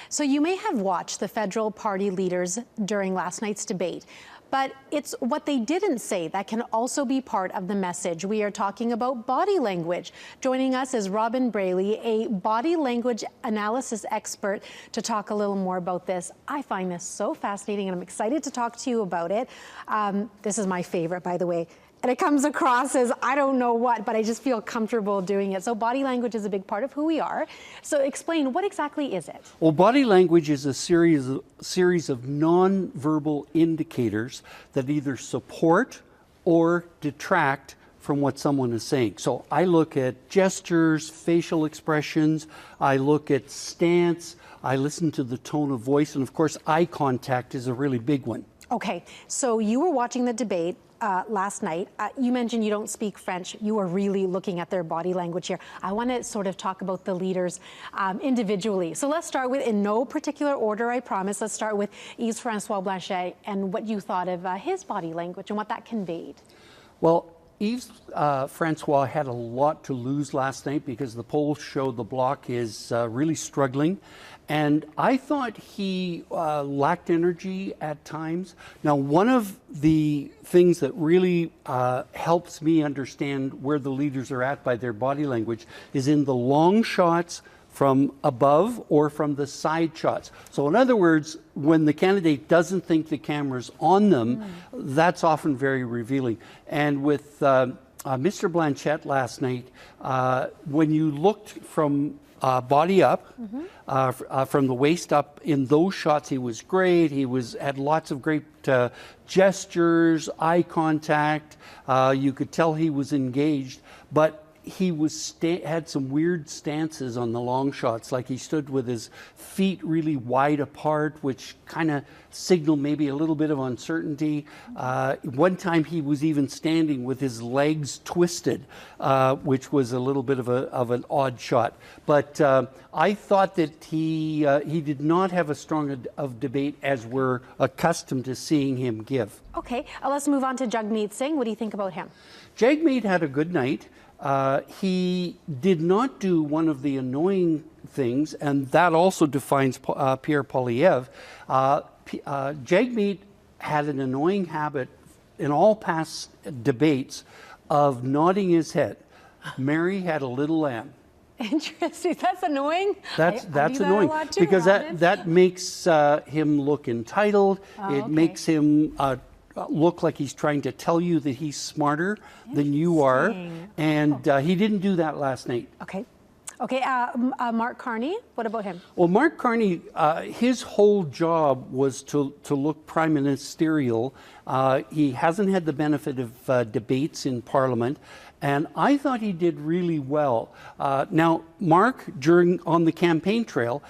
So you may have watched the federal party leaders during last night's debate, but it's what they didn't say that can also be part of the message. We are talking about body language. Joining us is Robyn Braley, a body language analysis expert, to talk a little more about this. I find this so fascinating, and I'm excited to talk to you about it. This is my favorite, by the way. And it comes across as I don't know what, but I just feel comfortable doing it. So body language is a big part of who we are. So explain, what exactly is it? Well, body language is a series of non-verbal indicators that either support or detract from what someone is saying. So I look at gestures, facial expressions, I look at stance, I listen to the tone of voice, and of course eye contact is a really big one. Okay, so you were watching the debate last night. You mentioned you don't speak French. You were really looking at their body language here. I want to sort of talk about the leaders individually. So let's start with, in no particular order, I promise, let's start with Yves-François Blanchet and what you thought of his body language and what that conveyed. Well, Yves-Francois had a lot to lose last night because the polls show the Bloc is really struggling. And I thought he lacked energy at times. Now, one of the things that really helps me understand where the leaders are at by their body language is in the long shots from above or from the side shots. So in other words, when the candidate doesn't think the camera's on them, that's often very revealing. And with Mr. Blanchet last night, when you looked from body up, from the waist up, in those shots he was great. He had lots of great gestures, eye contact. You could tell he was engaged, but he had some weird stances on the long shots, like he stood with his feet really wide apart, which kind of signaled maybe a little bit of uncertainty. One time he was even standing with his legs twisted, which was a little bit of an odd shot. But I thought that he did not have as strong a debate as we're accustomed to seeing him give. Okay, let's move on to Jagmeet Singh. What do you think about him? Jagmeet had a good night. He did not do one of the annoying things, and that also defines Pierre Poilievre. Jagmeet had an annoying habit in all past debates of nodding his head. Mary had a little lamb. Interesting. That's annoying. That's annoying because that makes him look entitled. It makes him look like he's trying to tell you that he's smarter than you are, and he didn't do that last night. Okay, Mark Carney, what about him? Well, Mark Carney, his whole job was to look prime ministerial. He hasn't had the benefit of debates in Parliament, and I thought he did really well. Now, Mark, on the campaign trail,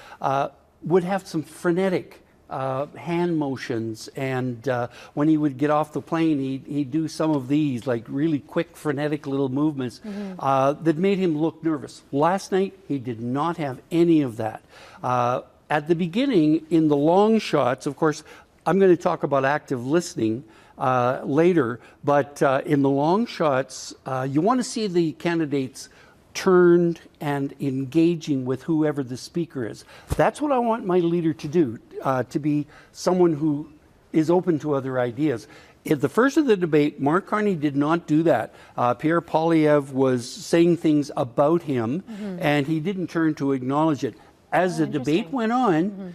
would have some frenetic hand motions, and when he would get off the plane, he'd do some of these, like really quick, frenetic little movements that made him look nervous. Last night, he did not have any of that. At the beginning, in the long shots, of course, I'm going to talk about active listening later, but in the long shots, you want to see the candidates turned and engaging with whoever the speaker is. That's what I want my leader to do, to be someone who is open to other ideas. At the first of the debate, Mark Carney did not do that. Pierre Poilievre was saying things about him, and he didn't turn to acknowledge it. As the debate went on,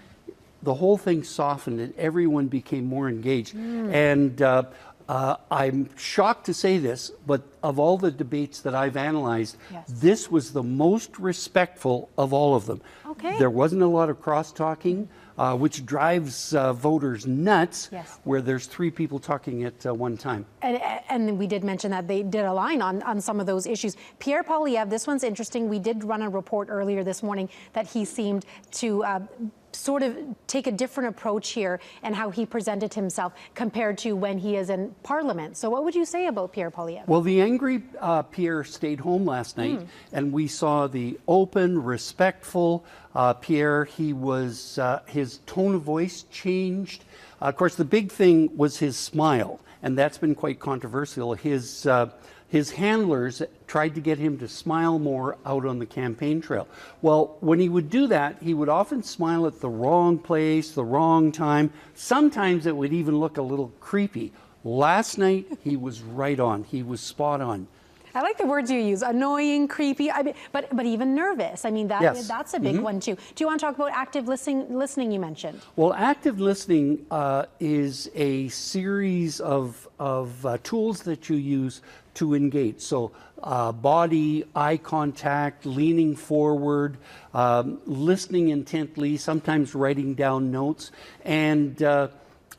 the whole thing softened and everyone became more engaged. And I'm shocked to say this, but of all the debates that I've analyzed, this was the most respectful of all of them. There wasn't a lot of cross-talking, which drives voters nuts, where there's three people talking at one time. And we did mention that they did align on some of those issues. Pierre Poilievre, this one's interesting. We did run a report earlier this morning that he seemed to sort of take a different approach here and how he presented himself compared to when he is in Parliament. So what would you say about Pierre Poilievre? Well, the angry Pierre stayed home last night, and we saw the open, respectful Pierre. He was, his tone of voice changed. Of course, the big thing was his smile, and that's been quite controversial. his handlers tried to get him to smile more out on the campaign trail. Well, when he would do that, he would often smile at the wrong place, the wrong time. Sometimes it would even look a little creepy. Last night, he was right on. He was spot on. I like the words you use, annoying, creepy, but even nervous. I mean, that's a big one too. Do you want to talk about active listening you mentioned? Well, active listening is a series of tools that you use to engage. So body, eye contact, leaning forward, listening intently, sometimes writing down notes. And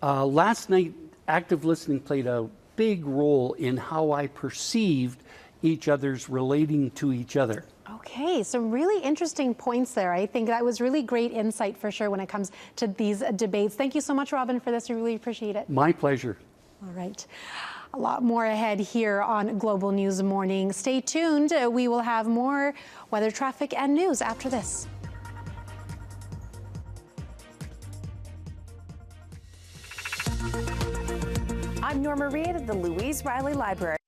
last night, active listening played a big role in how I perceived each other's relating to each other. Okay, some really interesting points there. I think that was really great insight for sure when it comes to these debates. Thank you so much, Robyn, for this. We really appreciate it. My pleasure. All right. A lot more ahead here on Global News Morning. Stay tuned. We will have more weather, traffic, and news after this. I'm Norma Reed at the Louise Riley Library.